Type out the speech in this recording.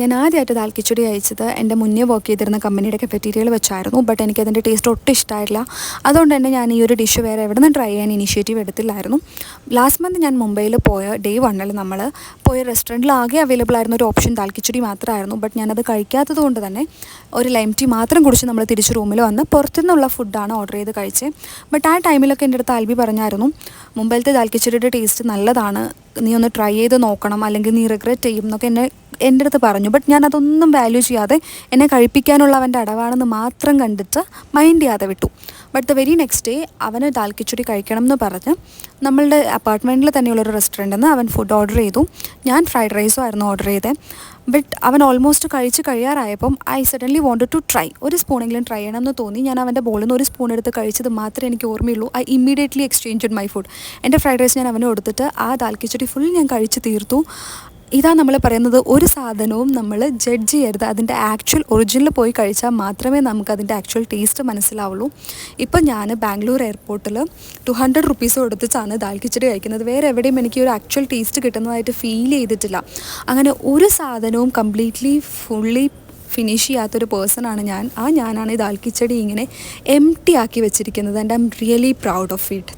ഞാൻ ആദ്യമായിട്ട് ദാൽ കിച്ചടി കഴിച്ചത് എൻ്റെ മുന്നേ വർക്ക് ചെയ്തിരുന്ന കമ്പനിയുടെ കഫറ്റീരിയയിൽ വെച്ചായിരുന്നു. ബട്ട് എനിക്കതിൻ്റെ ടേസ്റ്റ് ഒട്ടും ഇഷ്ടമായിട്ടില്ല. അതുകൊണ്ട് തന്നെ ഞാൻ ഈ ഒരു ഡിഷ് വേറെ എവിടെ നിന്ന് ട്രൈ ചെയ്യാൻ ഇനിഷ്യേറ്റീവ് എടുത്തില്ലായിരുന്നു. ലാസ്റ്റ് മന്ത് ഞാൻ മുംബൈയിൽ പോയ ഡേ 1 നമ്മൾ പോയ റെസ്റ്റോറൻറ്റിൽ ആകെ അവൈലബിൾ ആയിരുന്ന ഒരു ഓപ്ഷൻ ദാൽ കിച്ചടി മാത്രമായിരുന്നു. ബട്ട് ഞാനത് കഴിക്കാത്തത് കൊണ്ട് തന്നെ ഒരു ലൈം ടീ മാത്രം കുടിച്ച് നമ്മൾ തിരിച്ച് റൂമിൽ വന്ന് പുറത്തുനിന്നുള്ള ഫുഡാണ് ഓർഡർ ചെയ്ത് കഴിച്ചത്. ബട്ട് ആ ടൈമിലൊക്കെ എൻ്റെ അടുത്ത് ആൽബി പറഞ്ഞായിരുന്നു, മുംബൈലത്തെ ദാൽ കിച്ചടിയുടെ ടേസ്റ്റ് നല്ലതാണ്, നീ ഒന്ന് ട്രൈ ചെയ്ത് നോക്കണം, അല്ലെങ്കിൽ നീ റിഗ്രറ്റ് ചെയ്യും എന്നൊക്കെ എൻ്റെ അടുത്ത് പറഞ്ഞു. ബട്ട് ഞാൻ അതൊന്നും വാല്യൂ ചെയ്യാതെ എന്നെ കഴിപ്പിക്കാനുള്ള അവൻ്റെ അടവാണെന്ന് മാത്രം കണ്ടിട്ട് മൈൻഡ് ചെയ്യാതെ വിട്ടു. But the very next day അവന് ദാൽ കിച്ചടി കഴിക്കണം എന്ന് പറഞ്ഞ് നമ്മളുടെ അപ്പാർട്ട്മെൻറ്റിൽ തന്നെയുള്ളൊരു റെസ്റ്റോറൻറ്റിൽ നിന്ന് അവൻ ഫുഡ് ഓർഡർ ചെയ്തു. ഞാൻ ഫ്രൈഡ് റൈസും ആയിരുന്നു ഓർഡർ ചെയ്തത്. ബട്ട് അവൻ ഓൾമോസ്റ്റ് കഴിച്ച് കഴിയാറായപ്പം I suddenly wanted to try, ഒരു സ്പൂണെങ്കിലും ട്രൈ ചെയ്യണമെന്ന് തോന്നി. ഞാൻ അവൻ്റെ ബോളിൽ നിന്ന് ഒരു സ്പൂൺ എടുത്ത് കഴിച്ചത് മാത്രമേ എനിക്ക് ഓർമ്മയുള്ളൂ. I immediately exchanged my food. എൻ്റെ ഫ്രൈഡ് റൈസ് ഞാൻ അവന് കൊടുത്തിട്ട് ആ ദാൽ കിച്ചടി ഫുൾ ഞാൻ കഴിച്ച് തീർത്തു. ഇതാ നമ്മൾ പറയുന്നത്, ഒരു സാധനവും നമ്മൾ ജഡ്ജ് ചെയ്യരുത്, അതിൻ്റെ ആക്ച്വൽ ഒറിജിനൽ പോയി കഴിച്ചാൽ മാത്രമേ നമുക്ക് അതിൻ്റെ ആക്ച്വൽ ടേസ്റ്റ് മനസ്സിലാവുള്ളൂ. ഇപ്പം ഞാൻ ബാംഗ്ലൂർ എയർപോർട്ടിൽ 200 റുപ്പീസ് കൊടുത്തിട്ടാണ് ദാൽ കിച്ചടി കഴിക്കുന്നത്. വേറെ എവിടെയും എനിക്ക് ഒരു ആക്ച്വൽ ടേസ്റ്റ് കിട്ടുന്നതായിട്ട് ഫീൽ ചെയ്തിട്ടില്ല. അങ്ങനെ ഒരു സാധനവും കംപ്ലീറ്റ്ലി ഫുള്ളി ഫിനിഷ് ചെയ്യാത്തൊരു പേഴ്സണാണ് ഞാൻ. ഞാനാണ് ഈ ദാൽ കിച്ചടി ഇങ്ങനെ എംപ്റ്റി ആക്കി വെച്ചിരിക്കുന്നത്. And I am really proud of it.